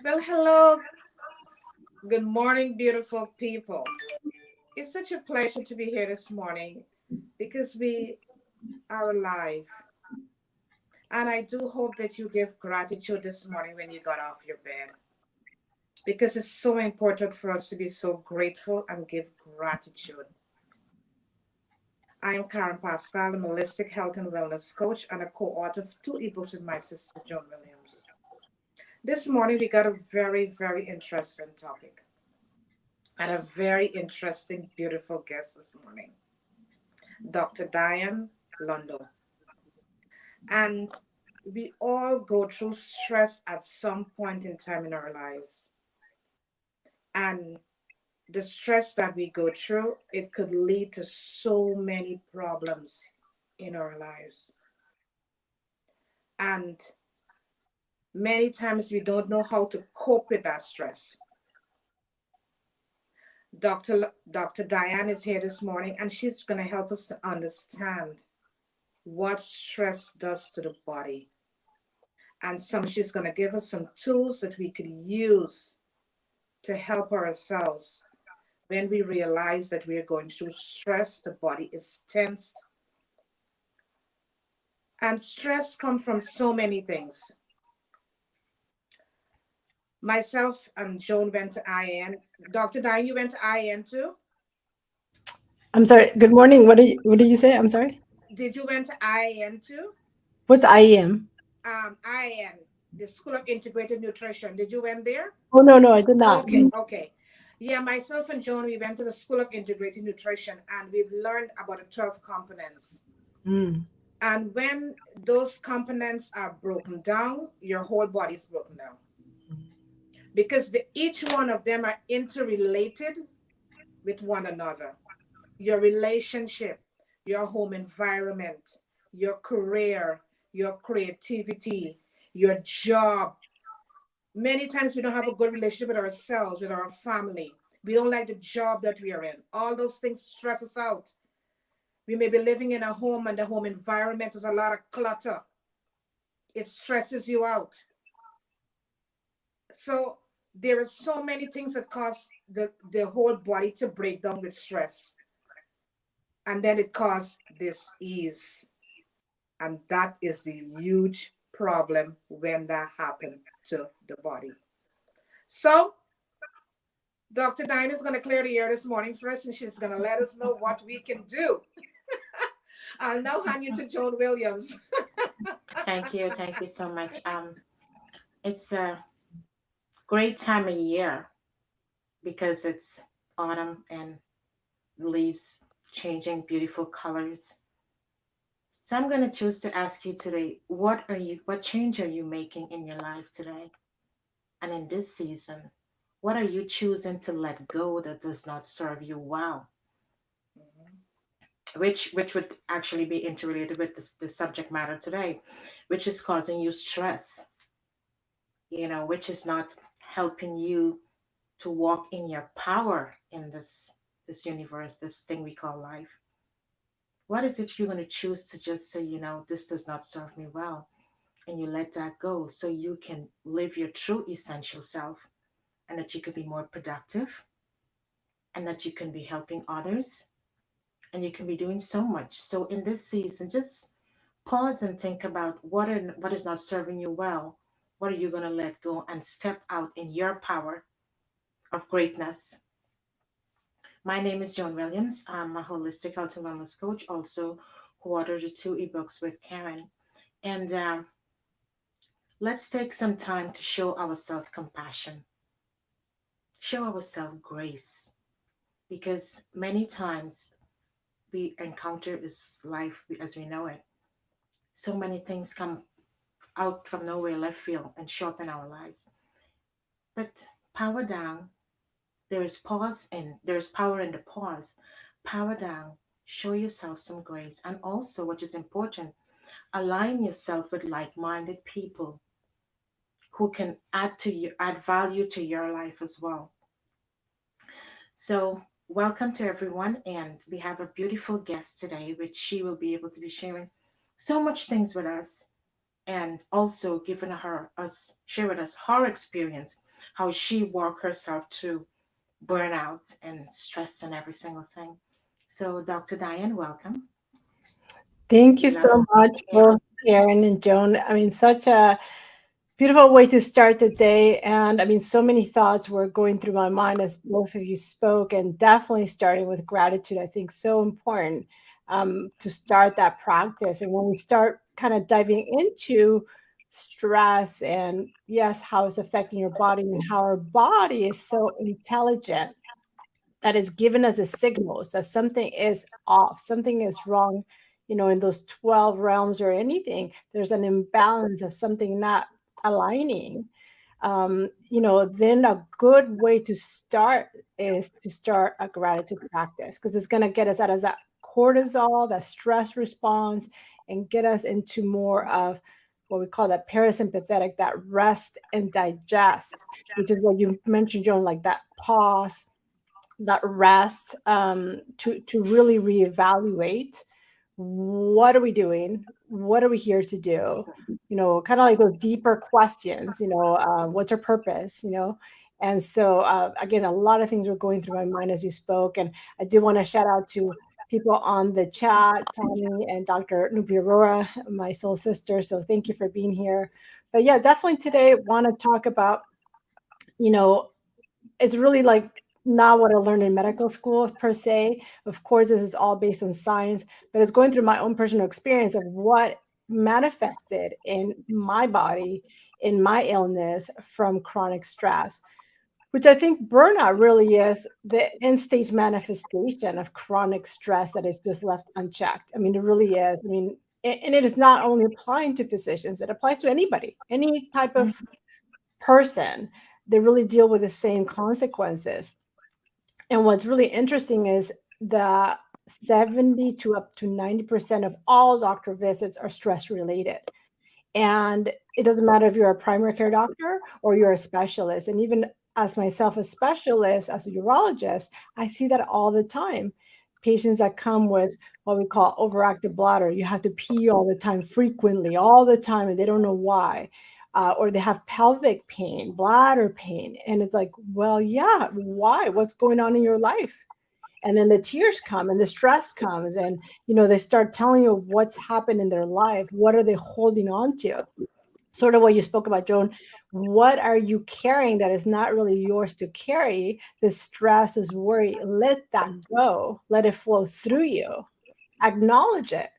Well, hello. Good morning, beautiful people. It's such a pleasure to be here this morning because we are alive. And I do hope that you give gratitude this morning when you got off your bed because it's so important for us to be so grateful and give gratitude. I am Karen Pascal, a holistic health and wellness coach and a co author of two ebooks with my sister, Joan Williams. This morning, we got a very, very interesting topic and a very interesting, beautiful guest this morning. Dr. Diane Londono. And we all go through stress at some point in time in our lives. And the stress that we go through, it could lead to so many problems in our lives. And many times we don't know how to cope with that stress. Dr. Diane is here this morning and she's going to help us to understand what stress does to the body and she's going to give us some tools that we could use to help ourselves when we realize that we are going through stress. The body is tensed, and stress comes from so many things. Myself and Joan went to IN. Dr. Diane, you went to IN too? I'm sorry. Good morning. What did you say? I'm sorry. Did you went to IN too? What's IEM? IN, the School of Integrated Nutrition. Did you went there? Oh no, I did not. Okay, okay. Yeah, myself and Joan, we went to the School of Integrated Nutrition and we've learned about the 12 components. Mm. And when those components are broken down, your whole body is broken down because each one of them are interrelated with one another. Your relationship, your home environment, your career, your creativity, your job. Many times we don't have a good relationship with ourselves, with our family. We don't like the job that we are in. All those things stress us out. We may be living in a home and the home environment is a lot of clutter. It stresses you out. So there are so many things that cause the whole body to break down with stress. And then it causes disease. And that is the huge problem when that happens to the body. So Dr. Dinah is going to clear the air this morning for us and she's going to let us know what we can do. I'll now hand you to Joan Williams. Thank you so much. It's a great time of year because it's autumn and leaves changing beautiful colors. So I'm going to choose to ask you today, what change are you making in your life today? And in this season, what are you choosing to let go that does not serve you well? Which would actually be interrelated with the subject matter today, which is causing you stress, which is not helping you to walk in your power in this universe, this thing we call life. What is it you're going to choose to just say, this does not serve me well, and you let that go so you can live your true essential self, and that you can be more productive, and that you can be helping others, and you can be doing so much. So in this season, just pause and think about what is not serving you well. What are you going to let go and step out in your power of greatness? My name is Joan Williams. I'm a holistic health and wellness coach, also who authored the two ebooks with Karen. And let's take some time to show ourselves compassion, show ourselves grace, because many times we encounter this life as we know it. So many things come out from nowhere, left field, and show up in our lives. But power down, there's power in the pause. Power down, show yourself some grace, and also, which is important, align yourself with like-minded people who can add value to your life as well. So welcome to everyone, and we have a beautiful guest today, which she will be able to be sharing so much things with us. and also giving her us share with us her experience, how she walked herself through burnout and stress and every single thing. So, Dr. Diane, welcome. Thank you We love so having much, you here. both Karen and Joan. I mean, such a beautiful way to start the day. And I mean, so many thoughts were going through my mind as both of you spoke, and definitely starting with gratitude. I think so important to start that practice. And when we start kind of diving into stress and yes, how it's affecting your body and how our body is so intelligent that is giving us the signals that something is off, something is wrong, in those 12 realms or anything. There's an imbalance of something not aligning. Then a good way to start is to start a gratitude practice because it's going to get us out of that cortisol, that stress response, and get us into more of what we call that parasympathetic, that rest and digest, which is what you mentioned, Joan, like that pause, that rest, to really reevaluate what are we doing, what are we here to do, kind of like those deeper questions, what's our purpose, and so again, a lot of things were going through my mind as you spoke, and I do want to shout out to people on the chat, Tommy and Dr. Nubi Aurora, my soul sister, so thank you for being here. But yeah, definitely today want to talk about, you know it's really like not what I learned in medical school per se. Of course, this is all based on science, but it's going through my own personal experience of what manifested in my body, in my illness from chronic stress, which I think burnout really is the end stage manifestation of chronic stress that is just left unchecked. I mean, it really is. I mean, and it is not only applying to physicians, it applies to anybody, any type of person. They really deal with the same consequences. And what's really interesting is that 70 to up to 90% of all doctor visits are stress related. And it doesn't matter if you're a primary care doctor or you're a specialist. And even as myself, a specialist, as a urologist, I see that all the time. Patients that come with what we call overactive bladder, you have to pee all the time, frequently, all the time, and they don't know why. Or they have pelvic pain, bladder pain. And it's like, well, yeah, why? What's going on in your life? And then the tears come and the stress comes, and they start telling you what's happened in their life. What are they holding on to? Sort of what you spoke about, Joan. What are you carrying that is not really yours to carry? The stress is worry. Let that go. Let it flow through you. Acknowledge it,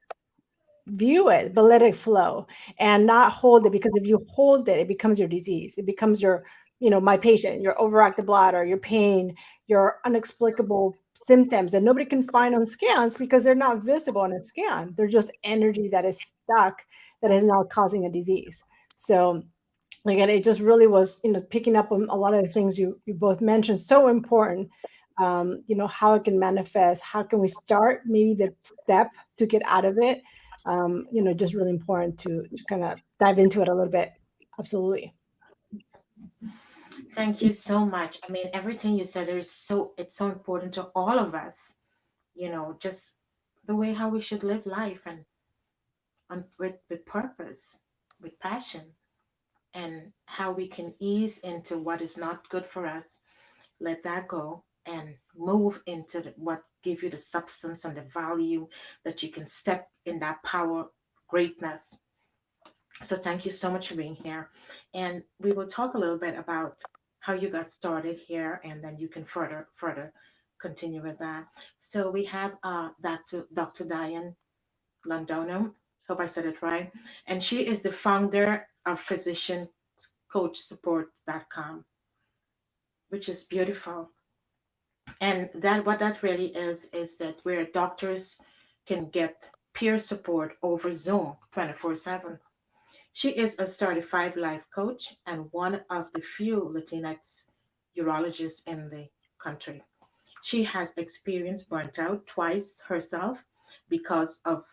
view it, but let it flow and not hold it, because if you hold it, it becomes your disease. It becomes your, my patient, your overactive bladder, your pain, your inexplicable symptoms that nobody can find on scans because they're not visible on a scan. They're just energy that is stuck, that is now causing a disease. So again, it just really was, picking up on a lot of the things you both mentioned. So important. How it can manifest, how can we start, maybe the step to get out of it. Just really important to kind of dive into it a little bit. Absolutely. Thank you so much. I mean, everything you said is it's so important to all of us, just the way how we should live life and with purpose, with passion, and how we can ease into what is not good for us, let that go, and move into what give you the substance and the value that you can step in that power, greatness. So thank you so much for being here. And we will talk a little bit about how you got started here, and then you can further continue with that. So we have Dr. Diane Londono. Hope I said it right. And she is the founder of physiciancoachsupport.com, which is beautiful. And that what that really is that where doctors can get peer support over Zoom 24/7. She is a certified life coach and one of the few Latinx urologists in the country. She has experienced burnt out twice herself. Because of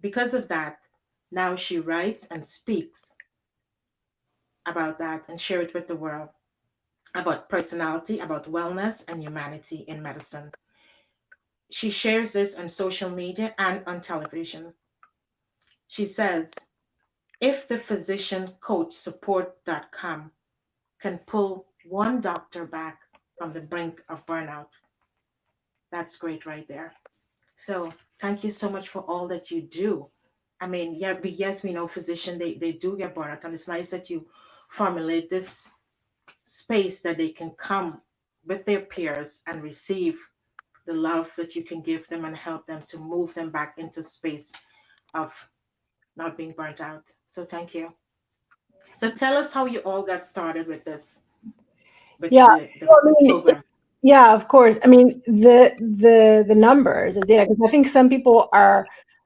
because of that, now she writes and speaks about that and share it with the world, about personality, about wellness and humanity in medicine. She shares this on social media and on television. She says, If the physiciancoachsupport.com can pull one doctor back from the brink of burnout, that's great right there. So thank you so much for all that you do. I mean, yeah, yes, we know physician, they do get burnout, and it's nice that you formulate this space that they can come with their peers and receive the love that you can give them and help them to move them back into space of not being burnt out. So thank you. So tell us how you all got started with this, with Yeah. the Well, I mean, program. yeah, of course. I mean, the numbers, the data, because I think some people are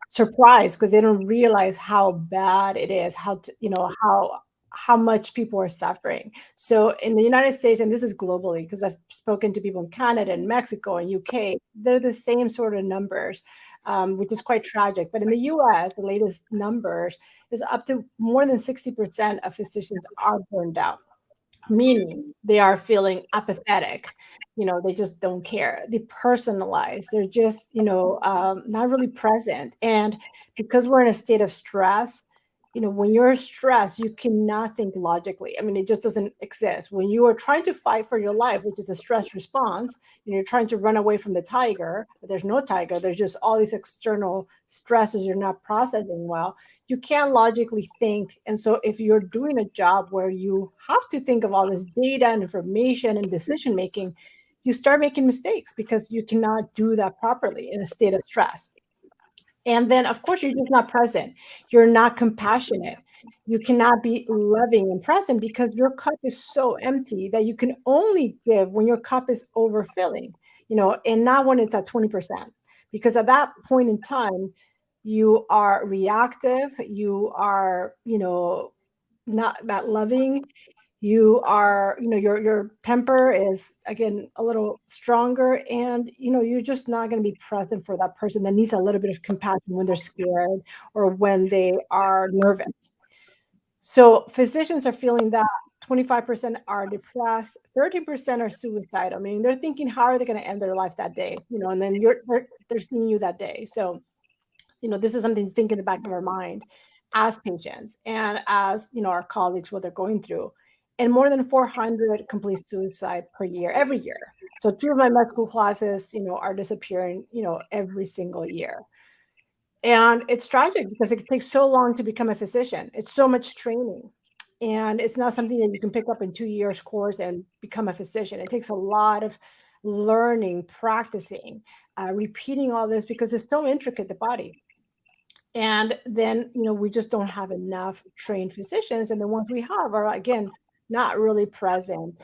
surprised because they don't realize how bad it is, how much people are suffering. So in the United States, and this is globally, because I've spoken to people in Canada and Mexico and UK, they're the same sort of numbers, which is quite tragic. But in the US, the latest numbers is up to more than 60% of physicians are burned out, meaning they are feeling apathetic. They just don't care, they personalize, they're just not really present. And because we're in a state of stress, when you're stressed, you cannot think logically. I mean, it just doesn't exist. When you are trying to fight for your life, which is a stress response, you're trying to run away from the tiger, but there's no tiger, there's just all these external stresses you're not processing well. You can't logically think. And so if you're doing a job where you have to think of all this data and information and decision making, you start making mistakes because you cannot do that properly in a state of stress. And then, of course, you're just not present. You're not compassionate. You cannot be loving and present because your cup is so empty that you can only give when your cup is overfilling, and not when it's at 20%. Because at that point in time, you are reactive, you are, not that loving, you are, your temper is again a little stronger, and you're just not going to be present for that person that needs a little bit of compassion when they're scared or when they are nervous. So physicians are feeling that. 25% are depressed, 30% are suicidal. I mean, they're thinking, how are they going to end their life that day, and then they're seeing you that day. So this is something to think in the back of our mind as patients and as, our colleagues, what they're going through. And more than 400 complete suicide per year, every year. So two of my medical classes, are disappearing, every single year. And it's tragic because it takes so long to become a physician. It's so much training. And it's not something that you can pick up in 2 years course and become a physician. It takes a lot of learning, practicing, repeating all this because it's so intricate, the body. And then, we just don't have enough trained physicians. And the ones we have are, again, not really present,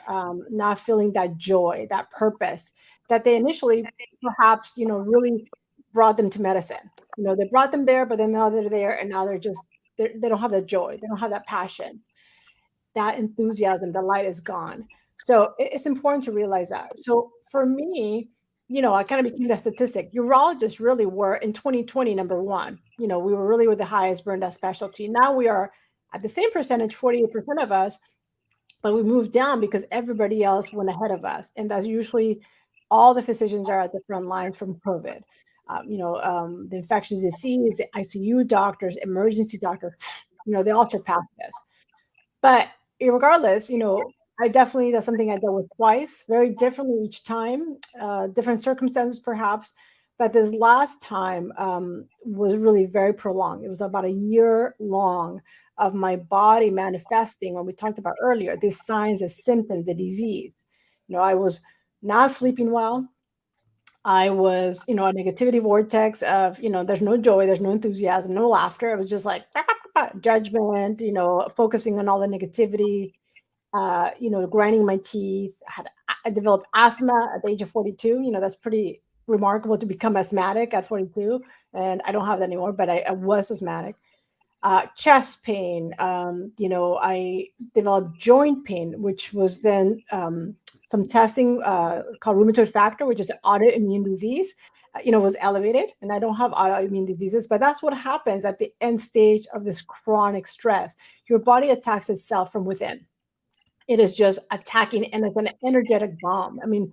not feeling that joy, that purpose that they initially perhaps, really brought them to medicine. They brought them there, but then now they're there and now they don't have that joy. They don't have that passion, that enthusiasm, the light is gone. So it's important to realize that. So for me, I kind of became the statistic. Urologists really were in 2020 number one. We were really with the highest burned out specialty. Now we are at the same percentage, 48% of us, but we moved down because everybody else went ahead of us. And that's usually all the physicians are at the front line from COVID. The infectious disease, the ICU doctors, emergency doctors, they all surpassed us. But regardless, I definitely, that's something I dealt with twice, very differently each time, different circumstances perhaps. But this last time was really very prolonged. It was about a year long of my body manifesting, when we talked about earlier, these signs and symptoms, the disease. I was not sleeping well. I was, a negativity vortex of, there's no joy, there's no enthusiasm, no laughter. It was just like judgment, focusing on all the negativity, grinding my teeth. I developed asthma at the age of 42. That's pretty remarkable to become asthmatic at 42. And I don't have that anymore, but I was asthmatic. Chest pain. I developed joint pain, which was then some testing called rheumatoid factor, which is an autoimmune disease, was elevated. And I don't have autoimmune diseases, but that's what happens at the end stage of this chronic stress. Your body attacks itself from within. It is just attacking, and it's an energetic bomb. I mean,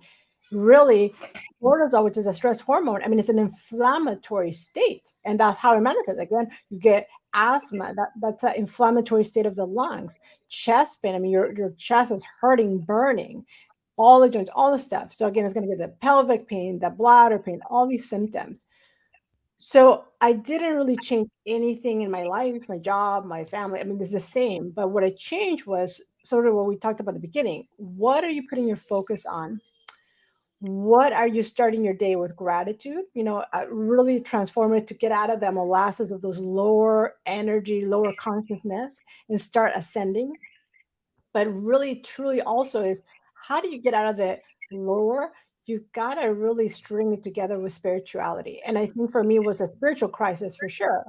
really, cortisol, which is a stress hormone, I mean, it's an inflammatory state, and that's how it manifests. Again, you get asthma. That's an inflammatory state of the lungs. Chest pain. I mean, your chest is hurting, burning, all the joints, all the stuff. So again, it's going to get the pelvic pain, the bladder pain, all these symptoms. So I didn't really change anything in my life, my job, my family. I mean, it's the same. But what I changed was sort of what we talked about at the beginning. What are you putting your focus on? What are you starting your day with? Gratitude, really transform it to get out of the molasses of those lower energy, lower consciousness, and start ascending. But really truly also is, how do you get out of the lower? You've got to really string it together with spirituality. And I think for me it was a spiritual crisis for sure,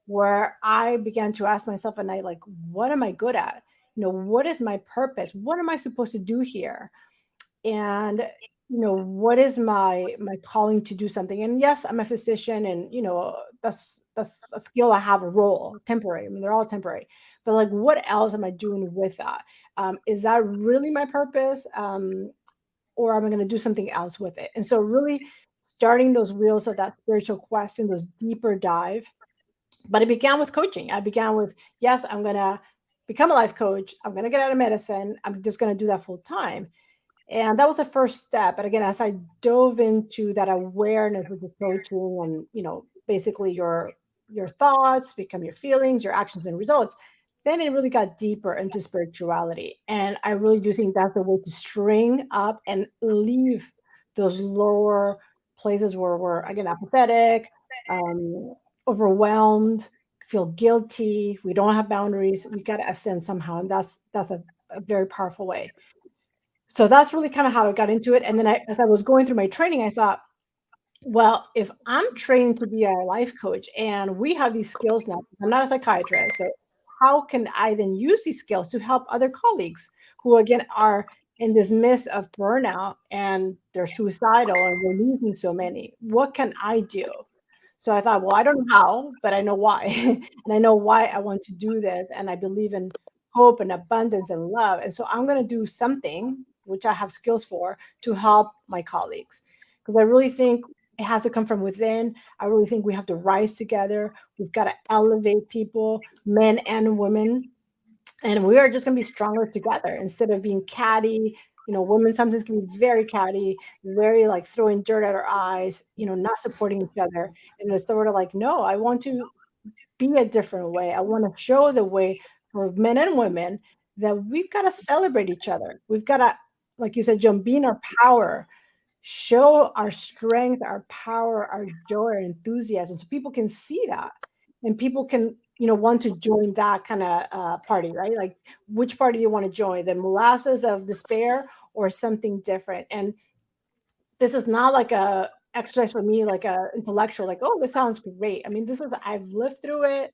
where I began to ask myself at night, like, what am I good at? What is my purpose? What am I supposed to do here? And what is my calling to do something? And yes, I'm a physician, and that's a skill. I have a role, temporary. I mean, they're all temporary, but like, what else am I doing with that? Is that really my purpose? Or am I going to do something else with it? And so really starting those wheels of that spiritual question, those deeper dive. But it began with coaching. I began with, yes, I'm going to become a life coach. I'm going to get out of medicine. I'm just going to do that full time. And that was the first step. But again, as I dove into that awareness with the coaching, and basically your thoughts become your feelings, your actions and results, then it really got deeper into spirituality. And I really do think that's the way to string up and leave those lower places where we're, again, apathetic, um, overwhelmed, feel guilty, we don't have boundaries. We got to ascend somehow. And that's a very powerful way. So that's really kind of how I got into it. And then as I was going through my training, I thought, well, if I'm trained to be a life coach and we have these skills now, I'm not a psychiatrist. So how can I then use these skills to help other colleagues who, again, are in this midst of burnout and they're suicidal and we're losing so many? What can I do? So I thought, well, I don't know how, but I know why. And I know why I want to do this. And I believe in hope and abundance and love. And so I'm going to do something which I have skills for to help my colleagues. Because I really think it has to come from within. I really think we have to rise together. We've got to elevate people, men and women. And we are just going to be stronger together instead of being catty. Women sometimes can be very catty, very like throwing dirt at our eyes, not supporting each other. And it's sort of like, no, I want to be a different way. I want to show the way for men and women that we've got to celebrate each other. We've got to, like you said, Joan, be in our power, show our strength, our power, our joy, our enthusiasm, so people can see that, and people can, want to join that kind of party, right? Like, which party do you want to join? The molasses of despair or something different? And this is not like a exercise for me, like a intellectual, like, oh, this sounds great. I mean, I've lived through it.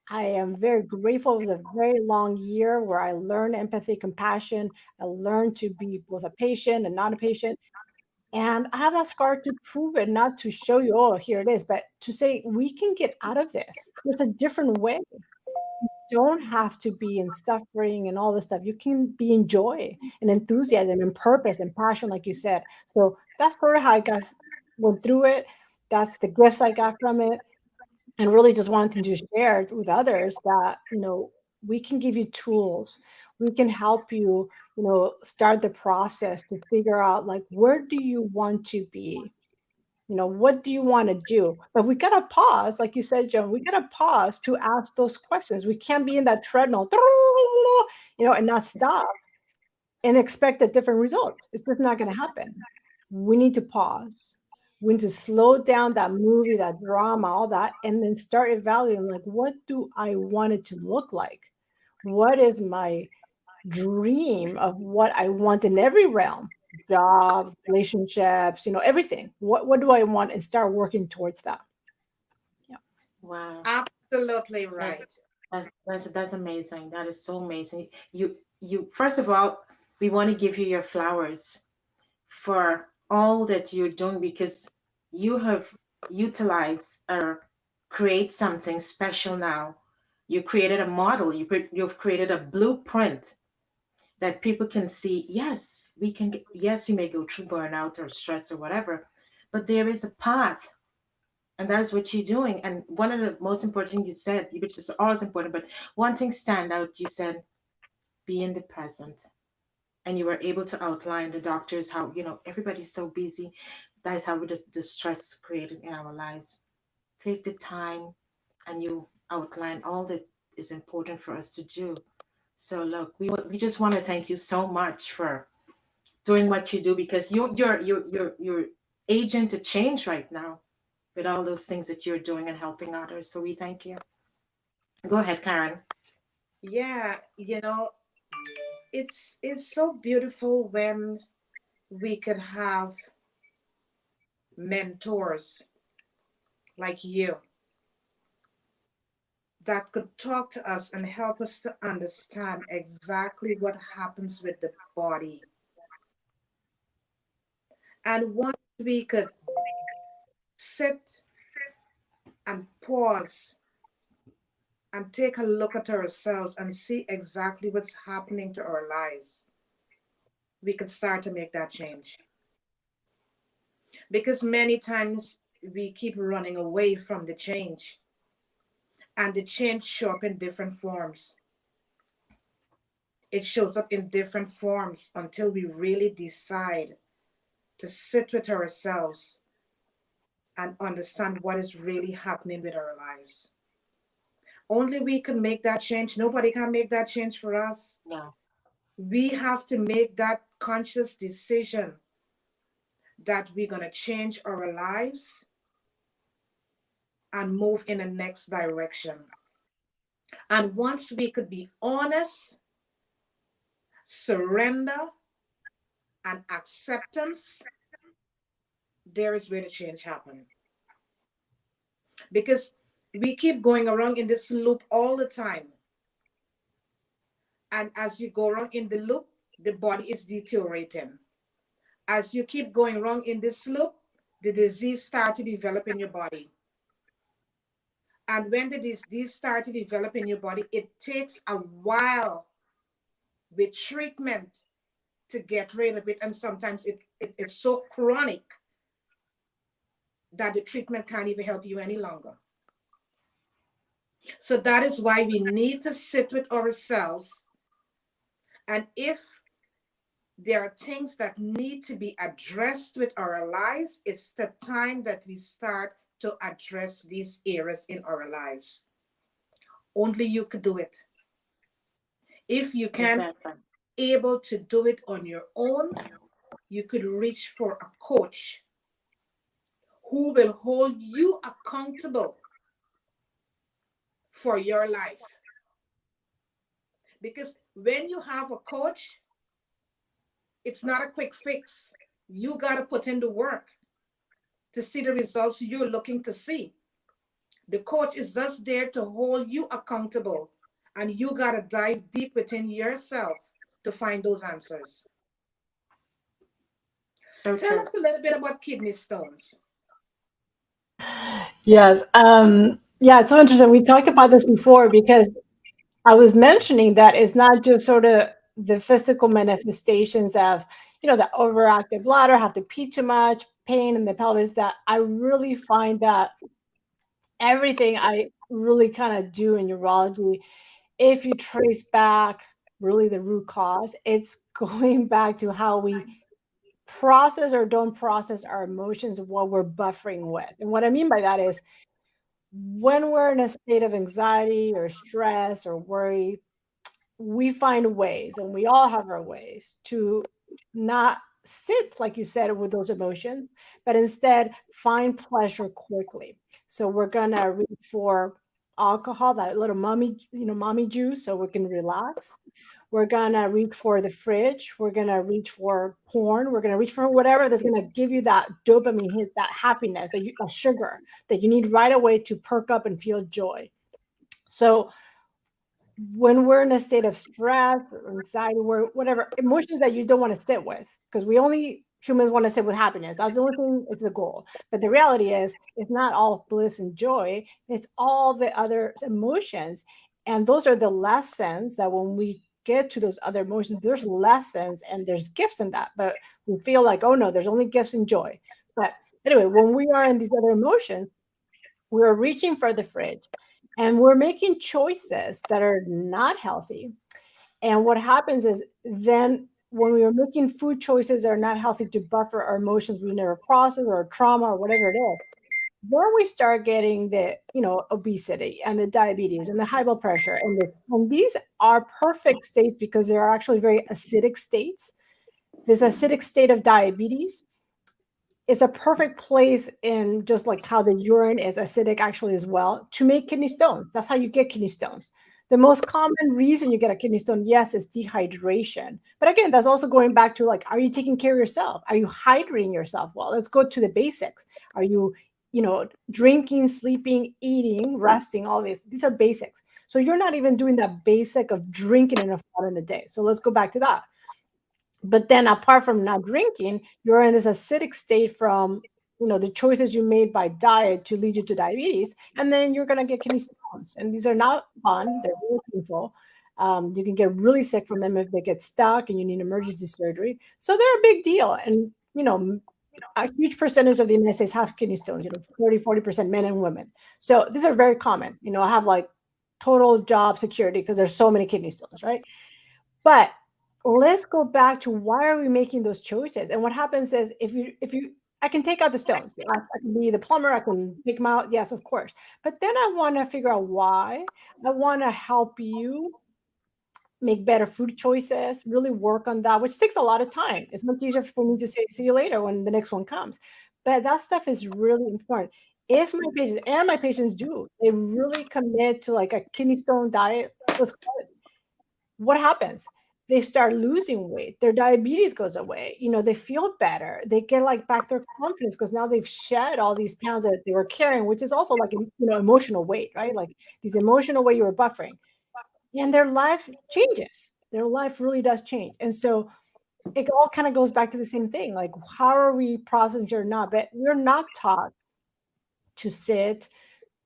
I am very grateful. It was a very long year where I learned empathy, compassion. I learned to be both a patient and not a patient. And I have that scar to prove it, not to show you, oh, here it is, but to say we can get out of this. There's a different way. You don't have to be in suffering and all this stuff. You can be in joy and enthusiasm and purpose and passion, like you said. So that's sort of how I went through it. That's the gifts I got from it. And really just wanting to share with others that, we can give you tools. We can help you, start the process to figure out, like, where do you want to be? What do you want to do? But we got to pause, like you said, Joan, we got to pause to ask those questions. We can't be in that treadmill, and not stop and expect a different result. It's just not going to happen. We need to pause. We need to slow down that movie, that drama, all that, and then start evaluating, like, what do I want it to look like? What is my dream of what I want in every realm? Job, relationships, everything. What do I want? And start working towards that. Yeah. Wow. Absolutely That's right. that's amazing. That is so amazing. You first of all, we want to give you your flowers for all that you're doing, because you have utilized or create something special now. You created a model. You've created a blueprint that people can see. Yes, we can. Yes, we may go through burnout or stress or whatever, but there is a path, And that's what you're doing. And one of the most important things you said, which is always important, but one thing stand out, you said, be in the present. And you were able to outline the doctors how, everybody's so busy. That's how the stress created in our lives. Take the time and you outline all that is important for us to do. So look, we just want to thank you so much for doing what you do, because you're agent to change right now with all those things that you're doing and helping others. So we thank you. Go ahead, Karen. Yeah, it's so beautiful when we could have mentors like you that could talk to us and help us to understand exactly what happens with the body. And once we could sit and pause and take a look at ourselves and see exactly what's happening to our lives, we could start to make that change. Because many times we keep running away from the change, and the change show up in different forms. It shows up in different forms until we really decide to sit with ourselves and understand what is really happening with our lives. Only we can make that change. Nobody can make that change for us. Yeah. We have to make that conscious decision that we're going to change our lives and move in the next direction. And once we could be honest, surrender, and acceptance, there is where the change happen. Because we keep going around in this loop all the time. And as you go around in the loop, the body is deteriorating. As you keep going wrong in this loop, the disease starts to develop in your body. And when the disease starts to develop in your body, it takes a while with treatment to get rid of it. And sometimes it's so chronic that the treatment can't even help you any longer. So that is why we need to sit with ourselves. And if there are things that need to be addressed with our lives, it's the time that we start to address these areas in our lives. Only you could do it. If you can't Exactly. able to do it on your own, you could reach for a coach who will hold you accountable for your life. Because when you have a coach, it's not a quick fix. You got to put in the work to see the results you're looking to see. The coach is just there to hold you accountable, and you got to dive deep within yourself to find those answers. So Tell true. us a little bit about kidney stones. Yes. Yeah, it's so interesting. We talked about this before because I was mentioning that it's not just sort of the physical manifestations of, the overactive bladder, have to pee too much, pain in the pelvis, that I really find that everything I really kind of do in urology, if you trace back really the root cause, it's going back to how we process or don't process our emotions, what we're buffering with. And what I mean by that is when we're in a state of anxiety or stress or worry, we find ways, and we all have our ways to not sit, like you said, with those emotions, but instead find pleasure quickly. So we're gonna reach for alcohol, that little mommy juice, so we can relax. We're gonna reach for the fridge. We're gonna reach for porn. We're gonna reach for whatever that's gonna give you that dopamine hit, that happiness, that sugar that you need right away to perk up and feel joy. So when we're in a state of stress or anxiety, or whatever emotions that you don't want to sit with, because we only humans want to sit with happiness. That's the only thing, is the goal. But the reality is, it's not all bliss and joy. It's all the other emotions, and those are the lessons that when we get to those other emotions, there's lessons and there's gifts in that. But we feel like, oh no, there's only gifts and joy. But anyway, when we are in these other emotions, we're reaching for the fridge and we're making choices that are not healthy. And what happens is then when we are making food choices that are not healthy to buffer our emotions we never process or trauma or whatever it is, then we start getting the, obesity and the diabetes and the high blood pressure. And these are perfect states because they are actually very acidic states. This acidic state of diabetes is a perfect place in just like how the urine is acidic actually as well to make kidney stones. That's how you get kidney stones. The most common reason you get a kidney stone, yes, is dehydration. But again, that's also going back to like, are you taking care of yourself? Are you hydrating yourself well? Let's go to the basics. Are you, drinking, sleeping, eating, resting, all these? These are basics. So you're not even doing that basic of drinking enough water in the day. So let's go back to that. But then apart from not drinking, you're in this acidic state from, the choices you made by diet to lead you to diabetes. And then you're going to get kidney stones. And these are not fun. They're really painful. You can get really sick from them if they get stuck and you need emergency surgery. So they're a big deal. And, a huge percentage of the United States have kidney stones, 30-40% men and women. So these are very common. I have like total job security because there's so many kidney stones, right? But let's go back to why are we making those choices? And what happens is if you I can take out the stones. I can be the plumber, I can take them out. Yes, of course. But then I want to figure out why. I want to help you make better food choices, really work on that, which takes a lot of time. It's much easier for me to say see you later when the next one comes. But that stuff is really important. If my patients do, they really commit to like a kidney stone diet, let's call it, what happens? They start losing weight. Their diabetes goes away. They feel better. They get like back their confidence because now they've shed all these pounds that they were carrying, which is also like, emotional weight, right? Like these emotional weight you were buffering, and their life changes. Their life really does change. And so it all kind of goes back to the same thing. Like, how are we processing or not? But we're not taught to sit,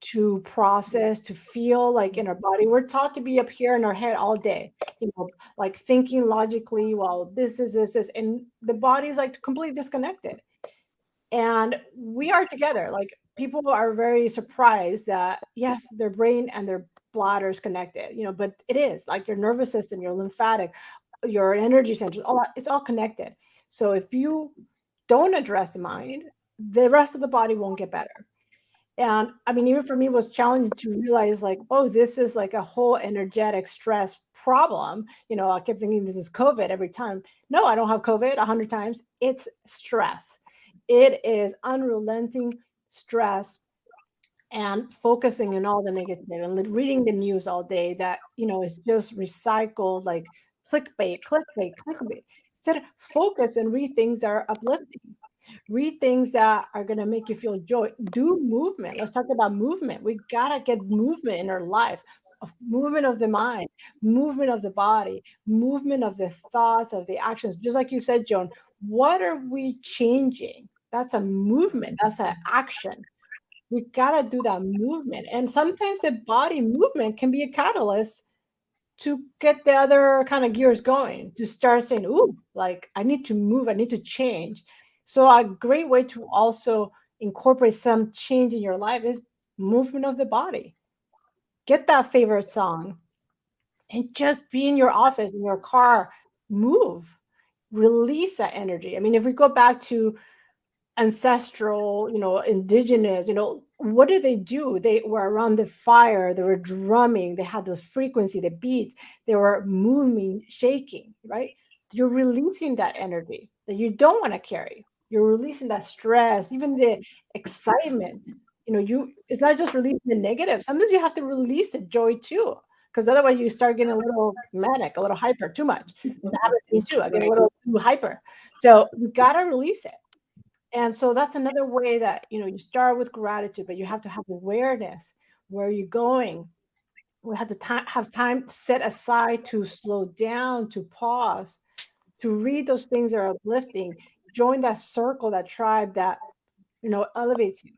to process, to feel like in our body. We're taught to be up here in our head all day, like thinking logically, well, this, and the body is like completely disconnected. And we are together. Like people are very surprised that yes, their brain and their bladder is connected, but it is like your nervous system, your lymphatic, your energy centers, all that, it's all connected. So if you don't address the mind, the rest of the body won't get better. And I mean, even for me, it was challenging to realize like, oh, this is like a whole energetic stress problem. I kept thinking this is COVID every time. No, I don't have COVID 100 times. It's stress. It is unrelenting stress and focusing on all the negative and reading the news all day that, is just recycled like clickbait, clickbait, clickbait. Instead, focus and read things that are uplifting. Read things that are going to make you feel joy. Do movement. Let's talk about movement. We got to get movement in our life. Movement of the mind, movement of the body, movement of the thoughts, of the actions. Just like you said, Joan, what are we changing? That's a movement. That's an action. We got to do that movement. And sometimes the body movement can be a catalyst to get the other kind of gears going, to start saying, ooh, like I need to move, I need to change. So a great way to also incorporate some change in your life is movement of the body. Get that favorite song and just be in your office, in your car, move, release that energy. I mean, if we go back to ancestral, indigenous, what did they do? They were around the fire, they were drumming, they had the frequency, the beats, they were moving, shaking, right? You're releasing that energy that you don't want to carry. You're releasing that stress, even the excitement. It's not just releasing the negative. Sometimes you have to release the joy too, because otherwise you start getting a little manic, a little hyper, too much. And that happens to me too. I get a little too hyper. So you gotta release it. And so that's another way that, you start with gratitude, but you have to have awareness. Where are you going? We have to have time set aside to slow down, to pause, to read those things that are uplifting, join that circle, that tribe that, elevates you.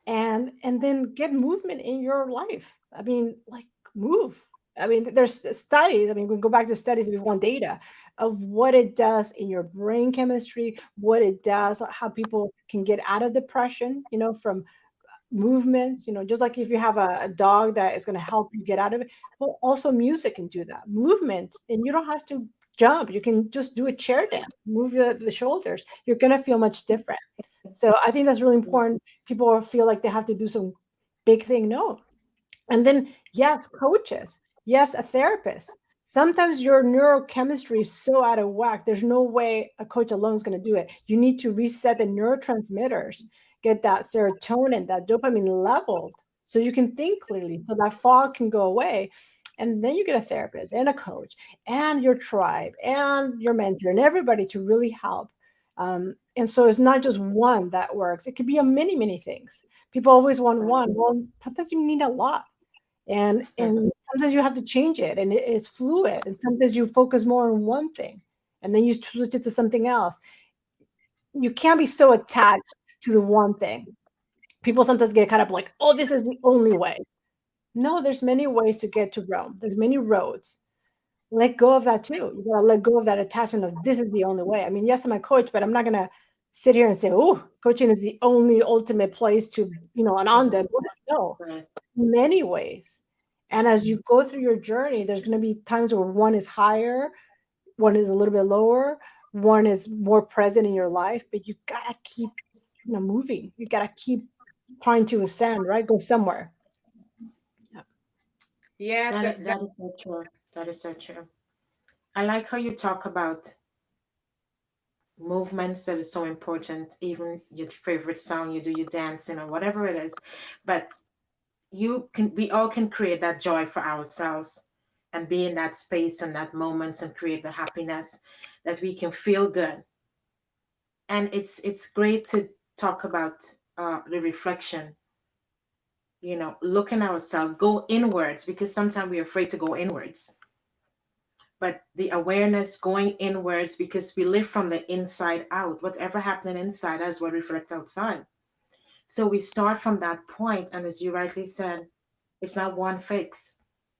And then get movement in your life. I mean, like move. I mean, there's studies. I mean, we can go back to studies if you want data of what it does in your brain chemistry, what it does, how people can get out of depression, from movements, just like if you have a dog that is going to help you get out of it. Well, also music can do that. Movement, and you don't have to jump. You can just do a chair dance, move the shoulders. You're going to feel much different. So I think that's really important. People feel like they have to do some big thing. No. And then, yes, coaches. Yes, a therapist. Sometimes your neurochemistry is so out of whack. There's no way a coach alone is going to do it. You need to reset the neurotransmitters, get that serotonin, that dopamine leveled so you can think clearly, so that fog can go away. And then you get a therapist and a coach and your tribe and your mentor and everybody to really help. And so it's not just one that works. It could be a many, many things. People always want one. Well, sometimes you need a lot. And sometimes you have to change it, and it's fluid, and sometimes you focus more on one thing and then you switch it to something else. You can't be so attached to the one thing. People sometimes get kind of like, oh, this is the only way. No, there's many ways to get to Rome. There's many roads. Let go of that too. You gotta let go of that attachment of this is the only way. I mean, yes, I'm a coach, but I'm not gonna sit here and say, oh, coaching is the only ultimate place to, an on them. No, Right. many ways. And as you go through your journey, there's going to be times where one is higher, one is a little bit lower, one is more present in your life, but you got to keep moving. You got to keep trying to ascend, right? Go somewhere. Yeah. Yeah, That is so true. That is so true. I like how you talk about movements that is so important, even your favorite song, you do your dancing or whatever it is. But we all can create that joy for ourselves and be in that space and that moments and create the happiness that we can feel good. And it's great to talk about the reflection, looking ourselves, go inwards, because sometimes we're afraid to go inwards. But the awareness going inwards, because we live from the inside out. Whatever happening inside us will reflect outside. So we start from that point, and as you rightly said, it's not one fix.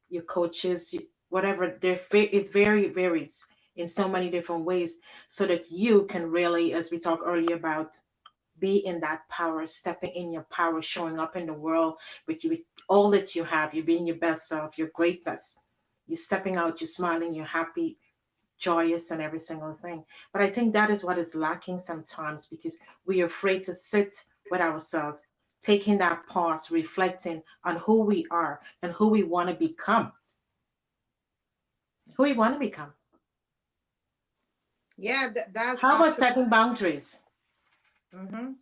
Your coaches, whatever, it varies in so many different ways, so that you can really, as we talked earlier about, be in that power, stepping in your power, showing up in the world with all that you have. You're being your best self, your greatness. You're stepping out, you're smiling, you're happy, joyous, and every single thing. But I think that is what is lacking sometimes, because we are afraid to sit with ourselves, taking that pause, reflecting on who we are and who we want to become. Who we want to become. yeah, that's How about absolutely. setting boundaries? Hmm.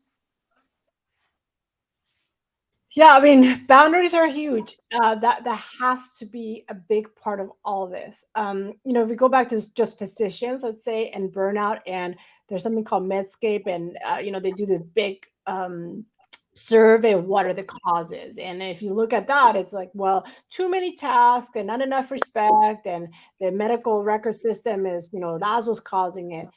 Yeah, I mean, boundaries are huge. That has to be a big part of all this. If we go back to just physicians, let's say, and burnout, and there's something called Medscape, and they do this big survey of what are the causes. And if you look at that, it's like, well, too many tasks and not enough respect, and the medical record system is, that's what's causing it.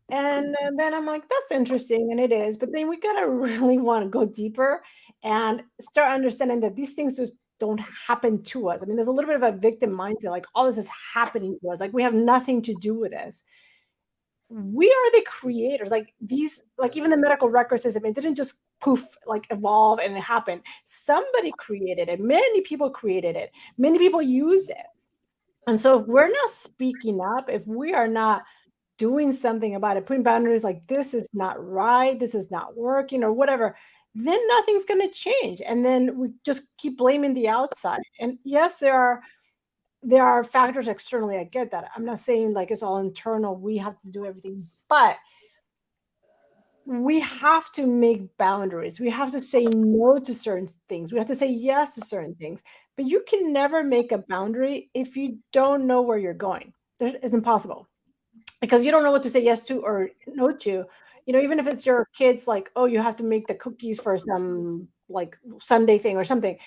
And then I'm like, that's interesting, and it is. But then we gotta really want to go deeper and start understanding that these things just don't happen to us. I mean, there's a little bit of a victim mindset, like all this is happening to us, like we have nothing to do with this. We are the creators. Like these, like even the medical record system, it didn't just poof, like evolve and it happened. Somebody created it. Many people created it. Many people use it. And so if we're not speaking up, if we are not doing something about it, putting boundaries like this is not right, this is not working, or whatever, then nothing's going to change. And then we just keep blaming the outside. And yes, there are factors externally. I get that. I'm not saying like it's all internal. We have to do everything, but we have to make boundaries. We have to say no to certain things. We have to say yes to certain things. But you can never make a boundary if you don't know where you're going. It's impossible, because you don't know what to say yes to or no to. Even if it's your kids, like, oh, you have to make the cookies for some like Sunday thing or something,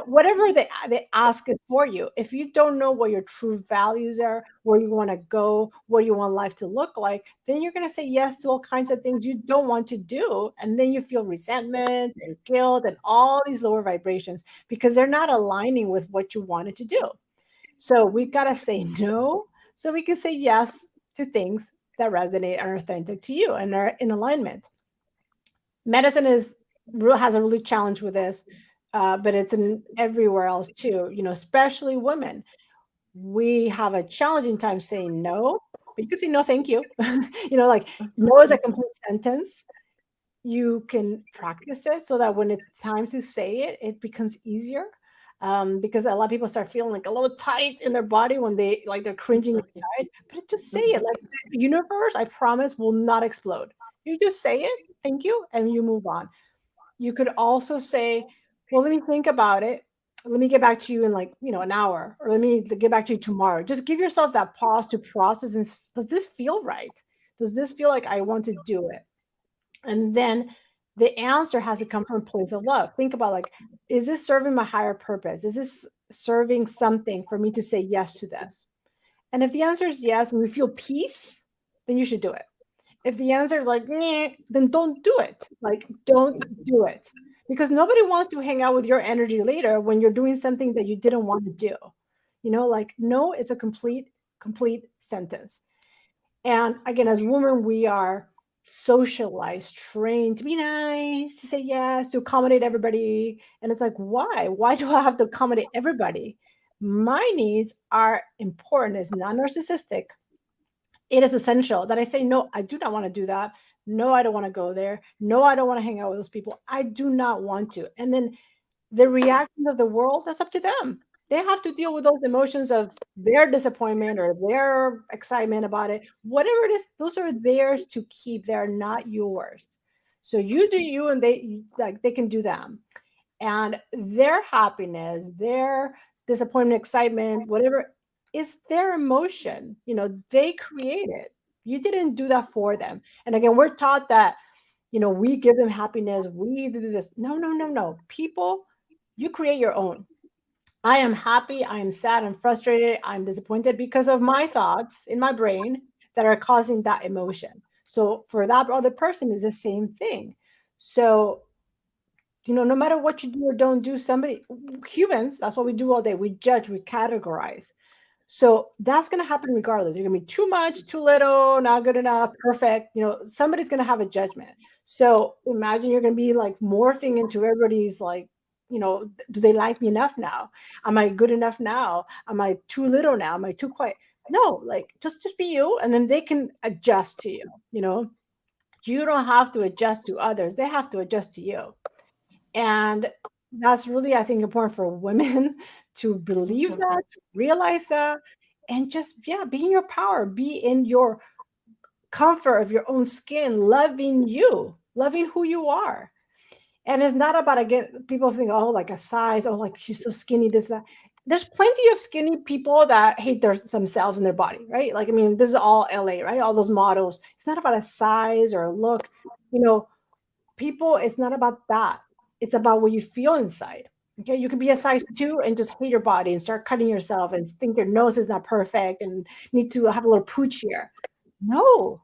whatever they ask is for you. If you don't know what your true values are, where you want to go, what you want life to look like, then you're going to say yes to all kinds of things you don't want to do. And then you feel resentment and guilt and all these lower vibrations because they're not aligning with what you wanted to do. So we got to say no so we can say yes to things that resonate and are authentic to you and are in alignment. Medicine is has a really challenge with this, but it's in everywhere else too. Especially women, we have a challenging time saying no, but you can say no, thank you. Like no is a complete sentence. You can practice it so that when it's time to say it, it becomes easier. Because a lot of people start feeling like a little tight in their body when they're cringing inside. But just say it. Like the universe, I promise, will not explode. You just say it, thank you, and you move on. You could also say, well, let me think about it. Let me get back to you in like, an hour, or let me get back to you tomorrow. Just give yourself that pause to process. And does this feel right? Does this feel like I want to do it? And then the answer has to come from a place of love. Think about, like, is this serving my higher purpose? Is this serving something for me to say yes to this? And if the answer is yes, and we feel peace, then you should do it. If the answer is like, "Meh," then don't do it. Like, don't do it. Because nobody wants to hang out with your energy later when you're doing something that you didn't want to do. Like no is a complete sentence. And again, as women, we are socialized, trained to be nice, to say yes, to accommodate everybody. And it's like, why? Why do I have to accommodate everybody? My needs are important. It's not narcissistic. It is essential that I say, no, I do not want to do that. No, I don't want to go there. No, I don't want to hang out with those people. I do not want to. And then the reaction of the world, that's up to them. They have to deal with those emotions of their disappointment or their excitement about it. Whatever it is, those are theirs to keep. They're not yours. So you do you, and they can do them. And their happiness, their disappointment, excitement, whatever is their emotion. They create it. You didn't do that for them. And again, we're taught that, we give them happiness, we do this. No, no, no, no. People, you create your own. I am happy, I am sad, I'm frustrated, I'm disappointed because of my thoughts in my brain that are causing that emotion. So for that other person is the same thing. So, no matter what you do or don't do, humans, that's what we do all day. We judge, we categorize. So that's going to happen regardless. You're going to be too much, too little, not good enough, perfect. Somebody's going to have a judgment. So imagine you're going to be like morphing into everybody's like, do they like me enough now? Am I good enough now? Am I too little now? Am I too quiet? No, like just be you, and then they can adjust to you. You don't have to adjust to others. They have to adjust to you. And that's really, I think, important for women to believe that, to realize that, and just, yeah, be in your power, be in your comfort of your own skin, loving you, loving who you are. And it's not about, again, people think, oh, like a size, oh, like she's so skinny, this, that. There's plenty of skinny people that hate themselves and their body, right? Like, I mean, this is all LA, right? All those models. It's not about a size or a look. People, it's not about that. It's about what you feel inside. Okay, you could be a size 2 and just hate your body and start cutting yourself and think your nose is not perfect and need to have a little pooch here. No,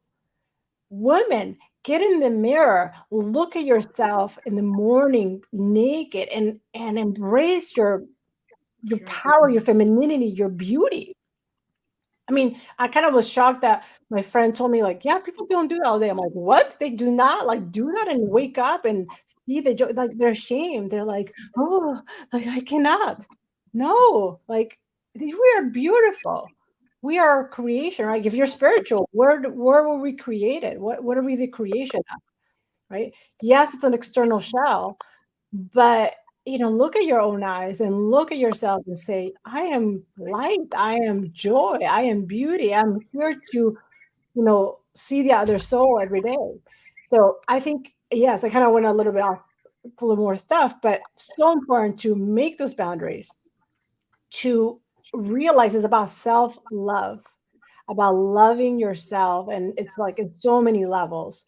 women, get in the mirror, look at yourself in the morning naked, and embrace your power, your femininity, your beauty. I mean, I kind of was shocked that my friend told me, like, yeah, people don't do that all day. I'm like, what? They do not like do that and wake up and see the joy. Like, they're ashamed. They're like, oh, like I cannot. No, like we are beautiful. We are creation, right? If you're spiritual, where were we created? What are we the creation of, right? Yes, it's an external shell, but look at your own eyes and look at yourself and say, I am light, I am joy, I am beauty. I'm here to, see the other soul every day. So I think, yes, I kind of went a little bit off a little more stuff, but so important to make those boundaries, to realize it's about self-love, about loving yourself. And it's like in so many levels,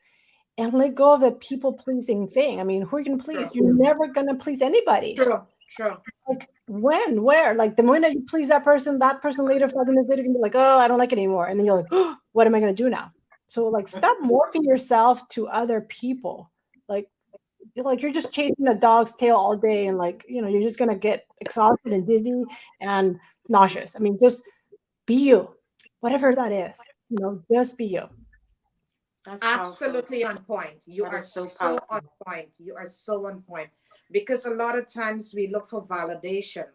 and let go of the people pleasing thing. I mean, who are you going to please? True. You're never going to please anybody. True. True. Like when, where, like the moment you please that person later, 5 minutes later, can be like, oh, I don't like it anymore. And then you're like, oh, what am I going to do now? So like, stop morphing yourself to other people. Like, you're just chasing a dog's tail all day. And like, you're just going to get exhausted and dizzy and nauseous. I mean, just be you, whatever that is, just be you. That's powerful. Absolutely on point. You That are is so so on powerful. point. You are so on point. Because a lot of times we look for validation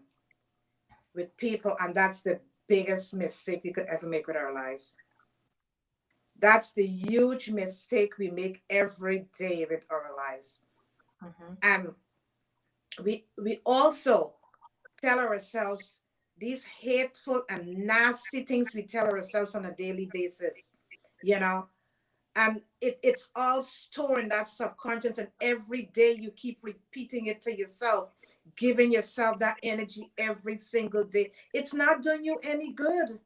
with people, and that's the biggest mistake we could ever make with our lives. That's the huge mistake we make every day with our lives. Hmm. And we also tell ourselves these hateful and nasty things we tell ourselves on a daily basis, you know, and it's all stored in that subconscious, and every day you keep repeating it to yourself, giving yourself that energy every single day. It's not doing you any good.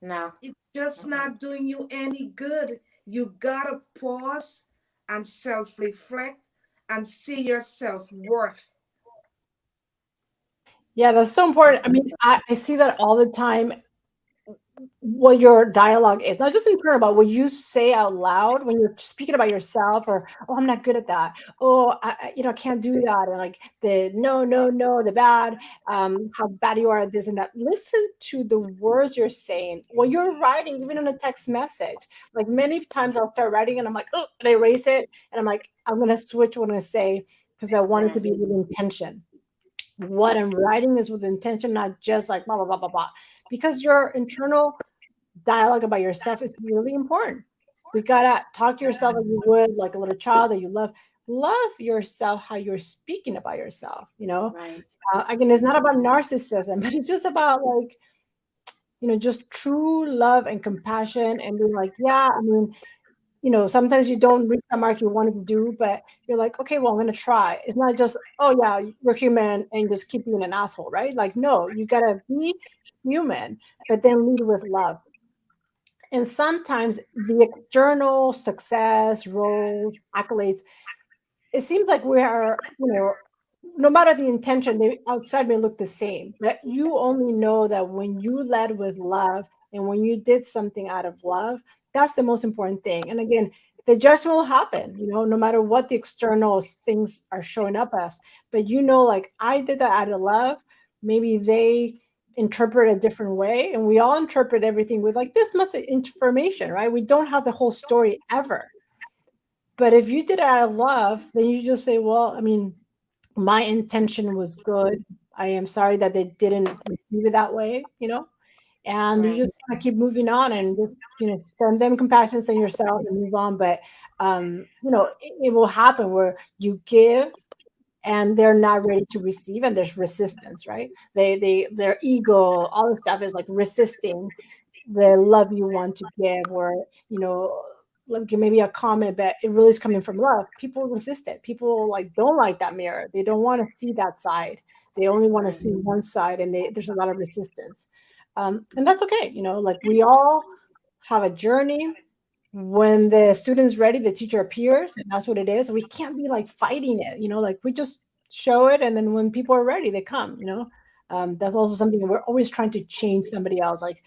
No. It's just Mm-mm. not doing you any good. You gotta pause and self-reflect and see your self-worth. Yeah, that's so important. I mean, I see that all the time. What your dialogue is, not just internal, but what you say out loud when you're speaking about yourself, or oh, I'm not good at that. Oh, I can't do that, or like the no, no, no, the bad, how bad you are at this and that. Listen to the words you're saying when you're writing, even in a text message. Like many times, I'll start writing and I'm like, oh, and I erase it, and I'm like, I'm gonna switch what I'm gonna say because I want it to Right. be with intention. What I'm writing is with intention, not just like blah blah blah blah blah. Because your internal dialogue about yourself is really important. We gotta talk to yourself like you would like a little child that you love. Love yourself how you're speaking about yourself. Right. Again, it's not about narcissism, but it's just about like just true love and compassion and being like, yeah, I mean, sometimes you don't reach the mark you wanted to do, but you're like, okay, well, I'm gonna try. It's not just, oh yeah, you're human and just keep being an asshole, right? Like, no, you gotta be human, but then lead with love. And sometimes the external success, roles, accolades, it seems like we are, no matter the intention, they outside may look the same. But you only know that when you led with love and when you did something out of love, that's the most important thing. And again, the judgment will happen, no matter what the external things are showing up as. But like I did that out of love. Maybe they interpret a different way, and we all interpret everything with like this much information, right? We don't have the whole story ever. But if you did it out of love, then you just say, well, I mean, my intention was good. I am sorry that they didn't receive it that way, and you Right. just kind of keep moving on and just, send them compassion, send yourself and move on. But, it will happen where you give and they're not ready to receive and there's resistance, right? Their ego, all this stuff is like resisting the love you want to give, or like maybe a comment, but it really is coming from love. People resist it. People like don't like that mirror. They don't want to see that side. They only want to Right. see one side, and there's a lot of resistance. And that's okay. Like we all have a journey. When the student's ready, the teacher appears, and that's what it is. We can't be like fighting it. Like we just show it, and then when people are ready, they come. That's also something we're always trying to change somebody else. Like,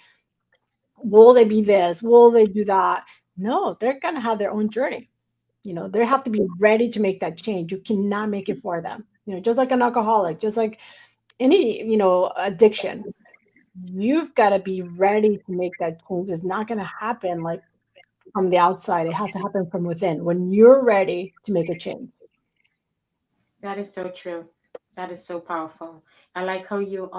will they be this? Will they do that? No, they're gonna have their own journey. They have to be ready to make that change. You cannot make it for them. Just like an alcoholic, just like any, addiction. You've got to be ready to make that change. It's not gonna happen like from the outside. It has to happen from within when you're ready to make a change. That is so true. That is so powerful. I like how you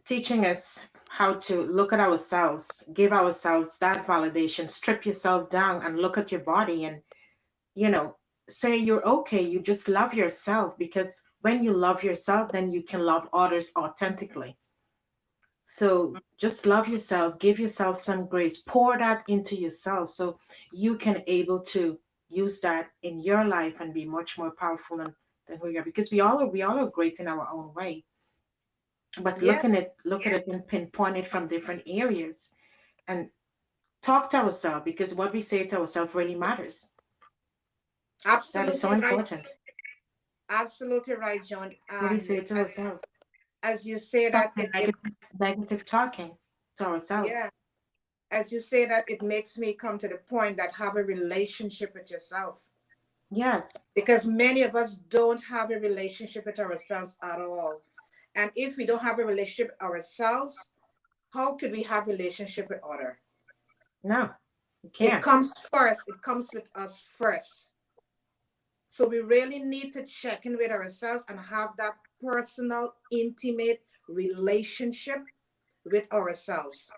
teaching us how to look at ourselves, give ourselves that validation, strip yourself down and look at your body and, you know, say you're okay. You just love yourself, because when you love yourself, then you can love others authentically. So just love yourself, give yourself some grace, pour that into yourself so you can able to use that in your life and be much more powerful than who you are. Because we all are great in our own way. But Yeah, look at it and pinpoint it from different areas and talk to ourselves, because what we say to ourselves really matters. That is so absolutely right. important. Absolutely right, John. What we And say to ourselves. as you say Stop that, the negative talking to ourselves. yeah, as you say that, it makes me come to the point that have a relationship with yourself. Yes. Because many of us don't have a relationship with ourselves at all. And if we don't have a relationship with ourselves, how could we have relationship with other? No. You It can't. comes first. It comes with us first. So we really need to check in with ourselves and have that personal, intimate relationship with ourselves.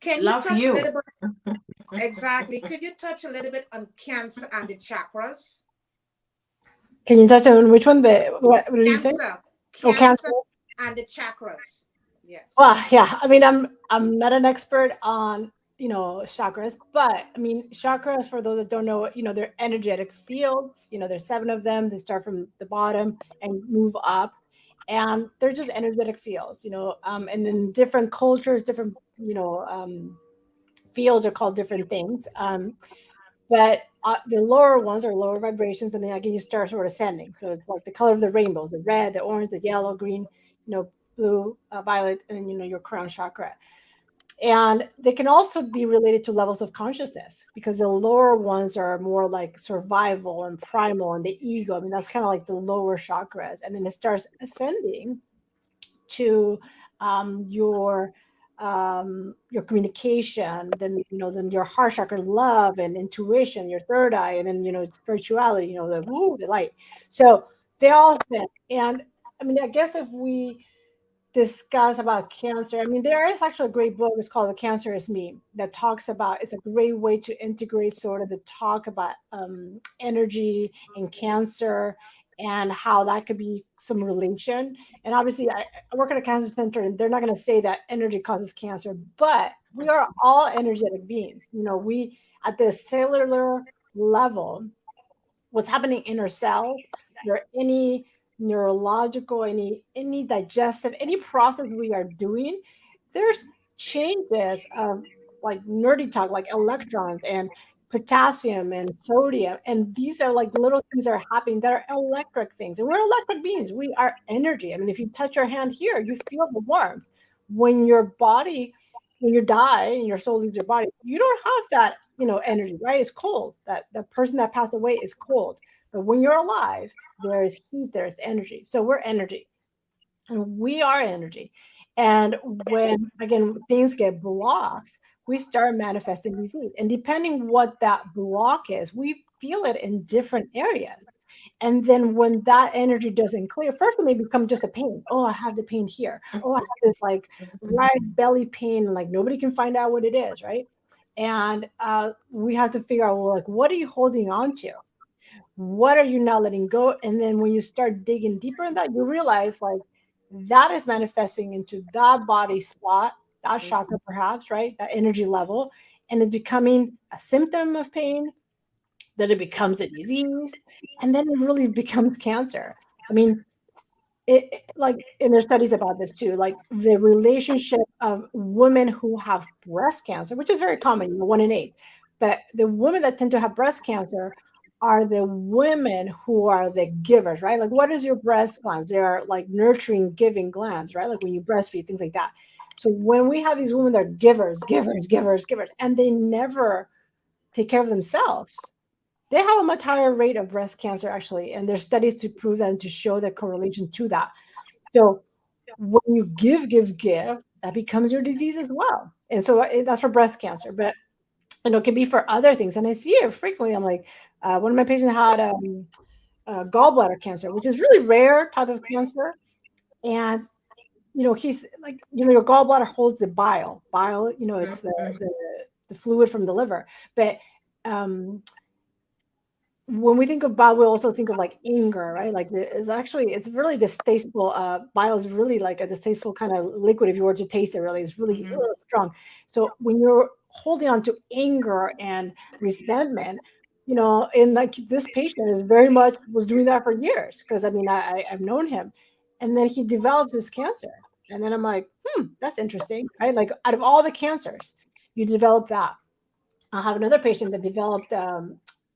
Can you Love touch a you. little bit? Exactly. Could you touch a little bit on Cancer and the chakras? Can you touch on which one? What did you say? Cancer, Oh, cancer. Cancer and the chakras. Yes. Well, yeah. I mean, I'm not an expert on chakras, but I mean chakras, for those that don't know, they're energetic fields. There's 7 of them. They start from the bottom and move up, and they're just energetic fields. And then different cultures, different fields are called different things. But the lower ones are lower vibrations, and then again you start sort of ascending. So it's like the color of the rainbows: the red, the orange, the yellow, green, blue, violet, and then your crown chakra. And they can also be related to levels of consciousness, because the lower ones are more like survival and primal and the ego. I mean, that's kind of like the lower chakras, and then it starts ascending to your communication, then your heart chakra, love and intuition, your third eye, and then spirituality, the light. So they all fit. And I mean, I guess if we discuss about cancer, I mean, there is actually a great book. It's called The Cancer Is Me, that talks about, it's a great way to integrate sort of the talk about energy and cancer, and how that could be some relation. And obviously I work at a cancer center, and they're not going to say that energy causes cancer, but we are all energetic beings. We, at the cellular level, what's happening in our cells, or any neurological, any digestive, any process we are doing, there's changes of, like, nerdy talk, like electrons and potassium and sodium, and these are like little things that are happening that are electric things, and we're electric beings. We are energy. I mean, if you touch your hand here, you feel the warmth. When your body, when you die and your soul leaves your body, you don't have that energy, right? It's cold. That the person that passed away is cold. But when you're alive, there is heat, there's energy. So we're energy, and we are energy. And when, again, things get blocked, we start manifesting disease. And depending what that block is, we feel it in different areas. And then when that energy doesn't clear, first it may become just a pain. Oh, I have the pain here. Oh, I have this like right belly pain, and like nobody can find out what it is, right? And we have to figure out, well, like, what are you holding on to? What are you not letting go? And then when you start digging deeper in that, you realize, like, that is manifesting into that body spot, that chakra, perhaps, right? That energy level. And it's becoming a symptom of pain, then it becomes a disease, and then it really becomes cancer. I mean, like, and there's studies about this too, like the relationship of women who have breast cancer, which is very common, 1 in 8. But the women that tend to have breast cancer are the women who are the givers, right? Like, what is your breast glands? They are like nurturing, giving glands, right? Like when you breastfeed, things like that. So when we have these women that are givers, givers, givers, givers, and they never take care of themselves, they have a much higher rate of breast cancer, actually. And there's studies to prove that and to show the correlation to that. So when you give, that becomes your disease as well. And so that's for breast cancer, but it can be for other things. And I see it frequently. I'm like, one of my patients had gallbladder cancer, which is really rare type of cancer. And he's like, your gallbladder holds the bile. Bile, it's the fluid from the liver. But um, when we think of bile, we also think of like anger, right? Like, it's really distasteful. Bile is really like a distasteful kind of liquid. If you were to taste it, really, it's really, really strong. So when you're holding on to anger and resentment, and like this patient is very much was doing that for years, because I mean, I've known him, and then he develops this cancer, and then I'm like, that's interesting, right? Like, out of all the cancers, you develop that. I have another patient that developed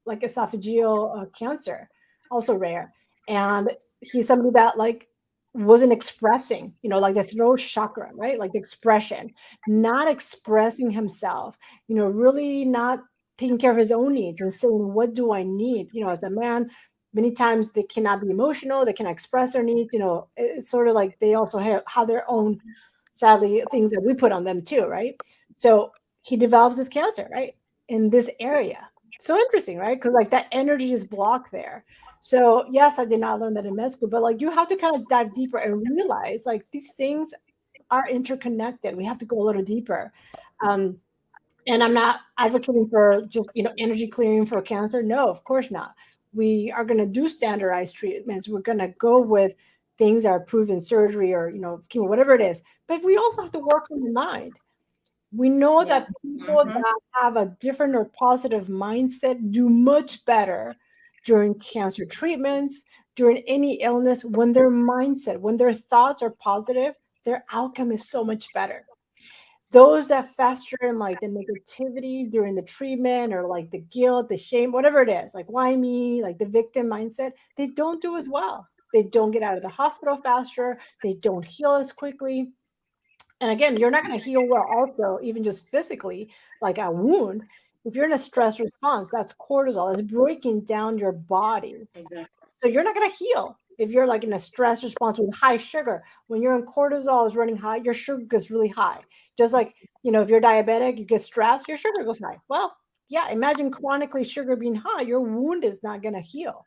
like esophageal cancer, also rare. And he's somebody that, like, wasn't expressing, like the throat chakra, right? Like the expression, not expressing himself, really not taking care of his own needs and saying, what do I need? As a man, many times they cannot be emotional, they cannot express their needs. It's sort of like they also have their own, sadly, things that we put on them too, right? So he develops this cancer, right? In this area. So interesting, right? Because like that energy is blocked there. So yes, I did not learn that in med school, but like you have to kind of dive deeper and realize like these things are interconnected. We have to go a little deeper. Um, and I'm not advocating for just, energy clearing for cancer. No, of course not. We are going to do standardized treatments. We're going to go with things that are proven surgery or, chemo, whatever it is. But we also have to work on the mind. We know Yes. that people Mm-hmm. that have a different or positive mindset do much better during cancer treatments, during any illness, when their mindset, when their thoughts are positive, their outcome is so much better. Those that fester in like the negativity during the treatment or like the guilt, the shame, whatever it is, like why me, like the victim mindset, they don't do as well. They don't get out of the hospital faster. They don't heal as quickly. And again, you're not going to heal well also, even just physically, like a wound. If you're in a stress response, that's cortisol. It's breaking down your body. Exactly. So you're not going to heal. If you're like in a stress response with high sugar, when you're in cortisol is running high, your sugar gets really high. Just like, if you're diabetic, you get stressed, your sugar goes high. Well, yeah, imagine chronically sugar being high, your wound is not going to heal.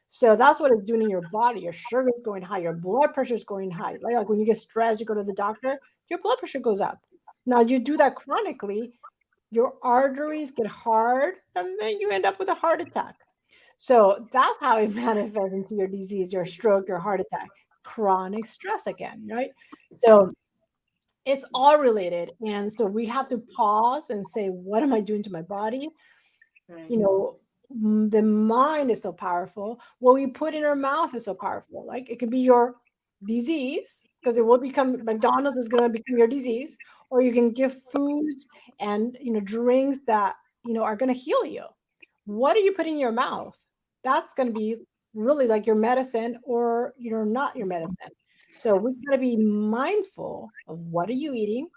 So that's what it's doing in your body. Your sugar is going high, your blood pressure is going high, right? Like when you get stressed, you go to the doctor, your blood pressure goes up. Now you do that chronically, your arteries get hard, and then you end up with a heart attack. So that's how it manifests into your disease, your stroke, your heart attack, chronic stress again, right? So it's all related. And so we have to pause and say, what am I doing to my body? Right. you know the mind is so powerful. What we put in our mouth is so powerful. Like it could be your disease, because it will become, McDonald's is going to become your disease, or you can give foods and drinks that are going to heal you. What are you putting in your mouth? That's going to be really like your medicine, or not your medicine. So we've got to be mindful of what are you eating,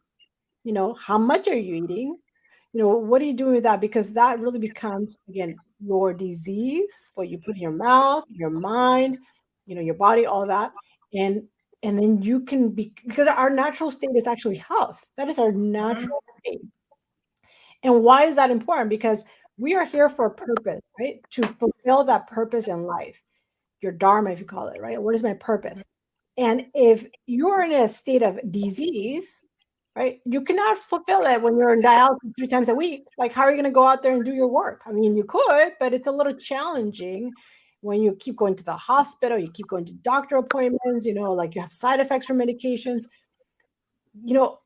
how much are you eating, what are you doing with that? Because that really becomes, again, your disease, what you put in your mouth, your mind, your body, all that. And then you can be, because our natural state is actually health. That is our Mm-hmm. natural state. And why is that important? Because we are here for a purpose, right? To fulfill that purpose in life, your dharma, if you call it, right? What is my purpose? And if you're in a state of disease, right, you cannot fulfill it when you're in dialysis 3 times a week. Like, how are you going to go out there and do your work? I mean, you could, but it's a little challenging when you keep going to the hospital, you keep going to doctor appointments, like you have side effects from medications, you know,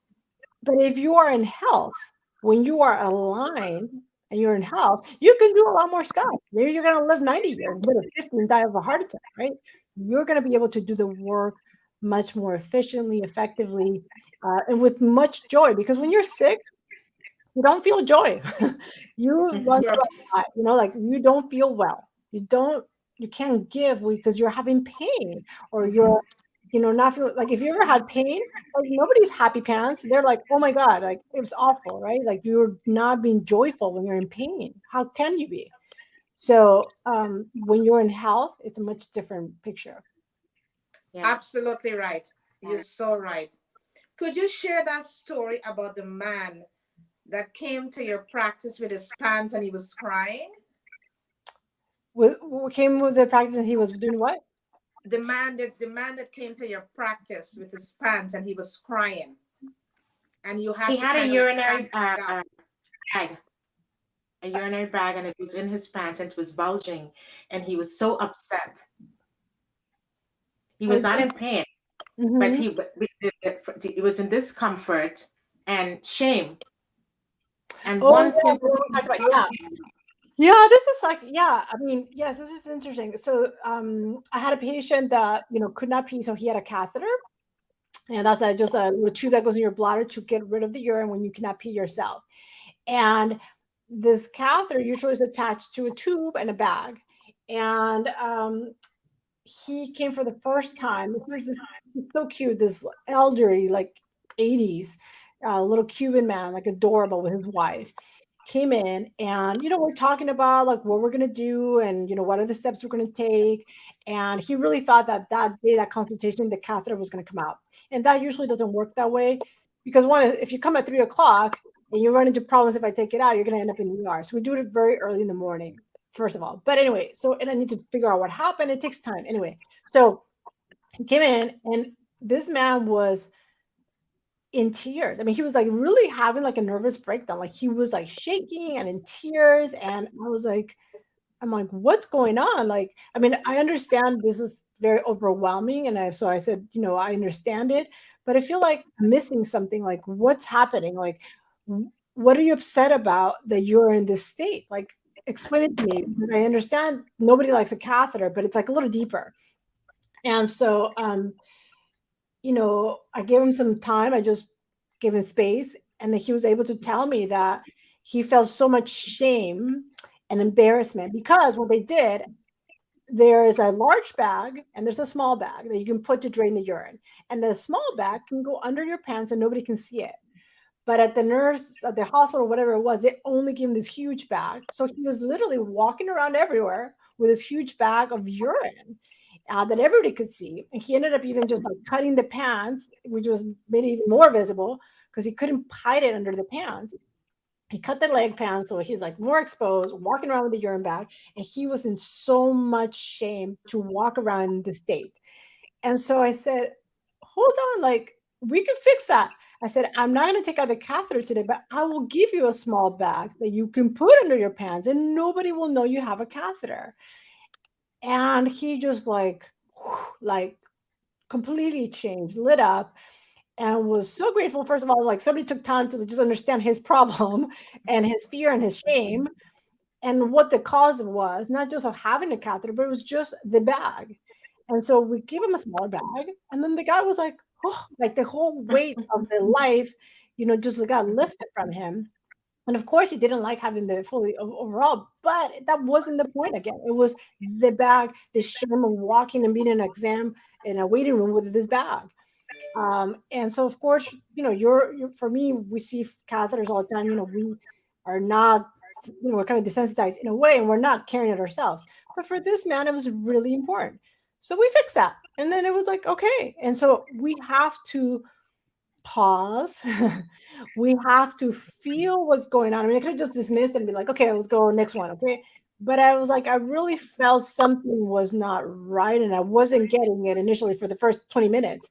but if you are in health, when you are aligned and you're in health, you can do a lot more stuff. Maybe you're going to live 90 years instead of 50 and die of a heart attack, right? You're going to be able to do the work much more efficiently, effectively, and with much joy. Because when you're sick, you don't feel joy. You run Mhm. through a lot, like you don't feel well. You can't give because you're having pain, or you're, not feel like, if you ever had pain, like nobody's happy pants. They're like, oh my God, like it was awful, right? Like you're not being joyful when you're in pain. How can you be? So when you're in health, it's a much different picture. Yes. Absolutely right. You're so right. Could you share that story about the man that came to your practice with his pants and he was crying? With what came with the practice, and he was doing what? The man that came to your practice with his pants and he was crying, and you He had to had kind of like calm down. bag, a urinary bag, and it was in his pants and it was bulging, and he was so upset. He was not in pain, but Mm-hmm. it was in discomfort and shame. And Oh one yeah, simple that's what we thing talked about. Yeah. about him. Yeah, this is like, yeah, I mean, yes, this is interesting. So I had a patient that, could not pee, so he had a catheter. And that's just a little tube that goes in your bladder to get rid of the urine when you cannot pee yourself. And this catheter usually is attached to a tube and a bag. And he came for the first time. He was he's so cute, this elderly, like 80s, little Cuban man, like adorable, with his wife. Came in, and we're talking about like what we're gonna do, and what are the steps we're gonna take. And he really thought that that day, that consultation, the catheter was gonna come out. And that usually doesn't work that way, because one, if you come at 3 o'clock and you run into problems if I take it out, you're going to end up in the ER. So we do it very early in the morning, first of all. But anyway, so, and I need to figure out what happened. It takes time. Anyway, so he came in, and this man was in tears. I mean, he was like really having like a nervous breakdown. Like he was like shaking and in tears. And I was like, I'm like, what's going on? Like, I mean, I understand this is very overwhelming. And so I said, I understand it, but I feel like I'm missing something. Like, what's happening? Like, what are you upset about that you're in this state? Like, explain it to me. Because I understand nobody likes a catheter, but it's like a little deeper. And so, I gave him some time. I just gave him space. And then he was able to tell me that he felt so much shame and embarrassment because what they did, there's a large bag and there's a small bag that you can put to drain the urine. And the small bag can go under your pants and nobody can see it. But at the nurse, at the hospital, whatever it was, they only gave him this huge bag. So he was literally walking around everywhere with this huge bag of urine that everybody could see. And he ended up even just like cutting the pants, which was made it even more visible because he couldn't hide it under the pants. He cut the leg pants, so he's like more exposed, walking around with the urine bag. And he was in so much shame to walk around in this state. And so I said, hold on, like we could fix that. I said, I'm not going to take out the catheter today, but I will give you a small bag that you can put under your pants and nobody will know you have a catheter. And he just like completely changed, lit up, and was so grateful. First of all, like somebody took time to just understand his problem and his fear and his shame and what the cause was, not just of having a catheter, but it was just the bag. And so we gave him a smaller bag. And then the guy was like, oh, like the whole weight of the life, just got lifted from him. And of course, he didn't like having the fully overall, but that wasn't the point again. It was the bag, the shame of walking and being in an exam in a waiting room with this bag. And so, of course, you're for me, we see catheters all the time. We are not, we're kind of desensitized in a way, and we're not carrying it ourselves. But for this man, it was really important. So we fixed that. And then it was like, okay. And so we have to pause. We have to feel what's going on. I mean, I could have just dismissed and be like, okay, let's go next one. Okay. But I was like, I really felt something was not right. And I wasn't getting it initially for the first 20 minutes.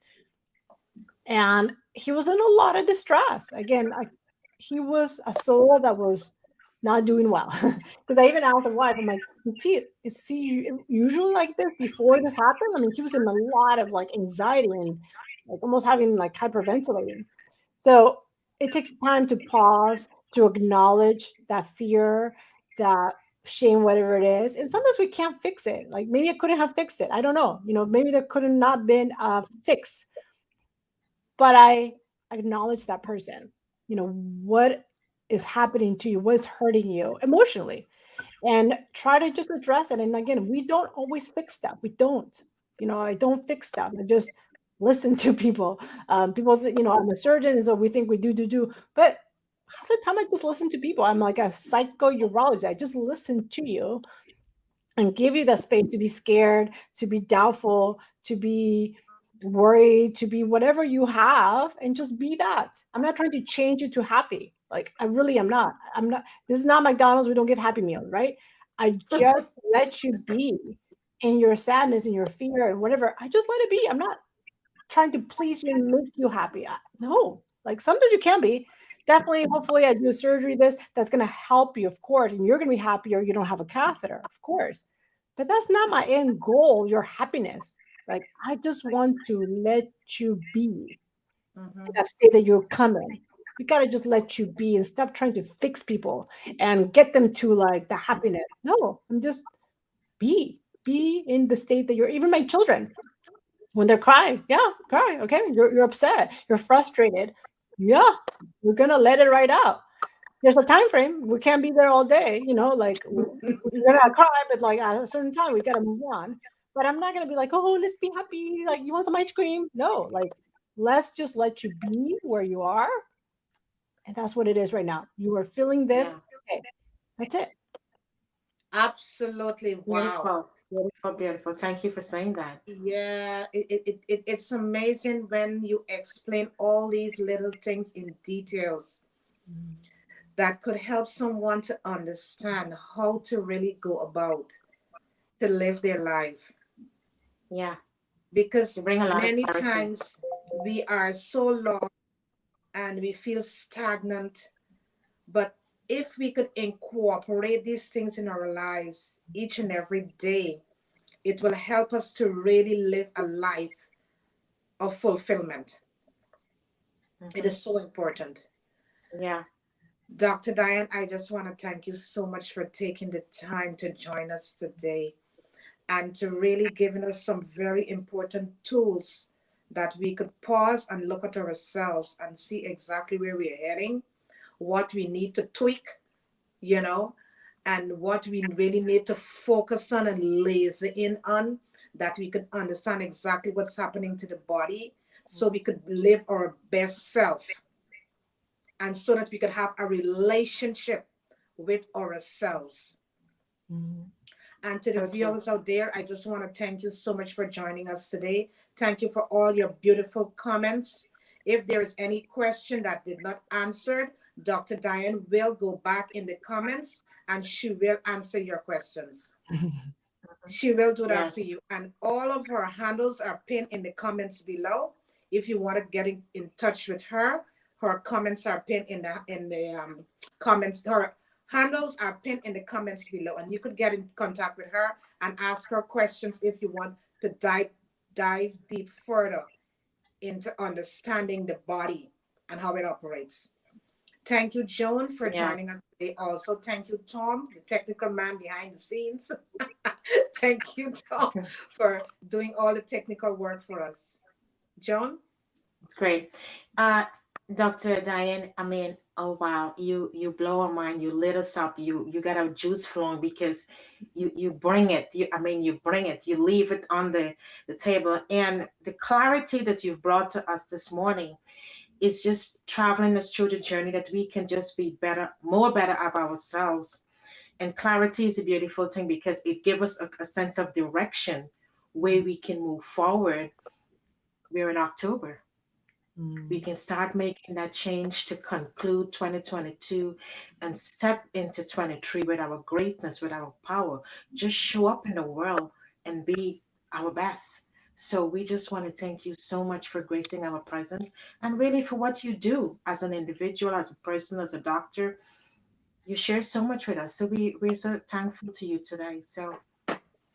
And he was in a lot of distress. Again, he was a soul that was not doing well. Because I even asked the wife, I'm like, is he usually like this before this happened? I mean, he was in a lot of like anxiety and like almost having like hyperventilating. So it takes time to pause, to acknowledge that fear, that shame, whatever it is. And sometimes we can't fix it. Like maybe I couldn't have fixed it. I don't know. Maybe there could have not been a fix. But I acknowledge that person. What is happening to you? What's hurting you emotionally? And try to just address it. And again, we don't always fix stuff. We don't. I don't fix stuff. I just listen to people. People think, I'm a surgeon, and so we think we do. But half the time I just listen to people. I'm like a psycho-urologist. I just listen to you and give you that space to be scared, to be doubtful, to be worried, to be whatever you have, and just be that. I'm not trying to change you to happy. Like I really am not. This is not McDonald's. We don't give Happy Meal, right? I just let you be in your sadness and your fear and whatever. I just let it be. I'm not trying to please you and make you happy. No, like sometimes you can be. Definitely, hopefully I do surgery that's going to help you, of course, and you're going to be happier. You don't have a catheter, of course. But that's not my end goal, your happiness. Like, I just want to let you be in that state that you're coming. You got to just let you be and stop trying to fix people and get them to like the happiness. No, I'm just be in the state that you're, even my children, when they're crying, yeah, cry. Okay. You're upset. You're frustrated. Yeah. We're going to let it right out. There's a time frame. We can't be there all day, like we're going to cry, but like at a certain time, we got to move on. But I'm not going to be like, oh, let's be happy. Like, you want some ice cream? No, like, let's just let you be where you are. And that's what it is right now. You are feeling this. Okay. That's it. Absolutely. Wow. Beautiful, beautiful, beautiful. Thank you for saying that. Yeah, it's amazing when you explain all these little things in details. that could help someone to understand how to really go about to live their life. Yeah. Because You bring a lot of many clarity. times we are so lost and we feel stagnant. But if we could incorporate these things in our lives each and every day, it will help us to really live a life of fulfillment. It Hmm. is so important. Yeah. Dr. Diane, I just want to thank you so much for taking the time to join us today and to really giving us some very important tools that we could pause and look at ourselves and see exactly where we're heading, what we need to tweak, you know, and what we really need to focus on and laser in on, that we could understand exactly what's happening to the body so we could live our best self and so that we could have a relationship with ourselves. Mhm. And to the So true. viewers out there, I just want to thank you so much for joining us today. Thank you for all your beautiful comments. If there is any question that did not answered, Dr. Diane will go back in the comments and she will answer your questions. Mhm. She will do that Yes. for you. And all of her handles are pinned in the comments below. If you want to get in touch with her, her comments are pinned in the comments. Her handles are pinned in the comments below, and you could get in contact with her and ask her questions if you want to dive deep further into understanding the body and how it operates. Thank you, Joan, for Yeah. joining us today. Also, thank you, Tom, the technical man behind the scenes. Thank you, Tom, for doing all the technical work for us. Joan? It's great. Uh, Dr. Diane, I mean, oh wow, you blow our mind. You lit us up. You got our juice flowing because you bring it. I mean, you bring it. You leave it on the table, and the clarity that you've brought to us this morning is just traveling us through the journey that we can just be better, more better of ourselves. And clarity is a beautiful thing because it gives us a sense of direction where we can move forward. We're in October. We Mhm. can start making that change to conclude 2022 and step into 23 with our greatness, with our power. Just show up in the world and be our best. So we just want to thank you so much for gracing our presence and really for what you do as an individual, as a person, as a doctor. You share so much with us. So we're so thankful to you today. So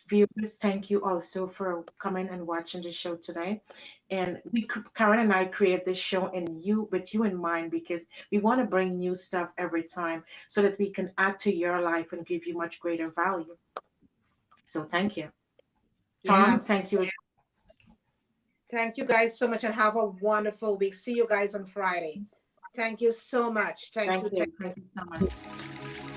viewers, thank you also for coming and watching the show today. And Karen and I create this show in you with you in mind because we want to bring new stuff every time so that we can add to your life and give you much greater value. So thank you, Tom. Yes. Thank you. Thank you guys so much and have a wonderful week. See you guys on Friday. Thank you so much. Thank Thank you. you. Thank you so much.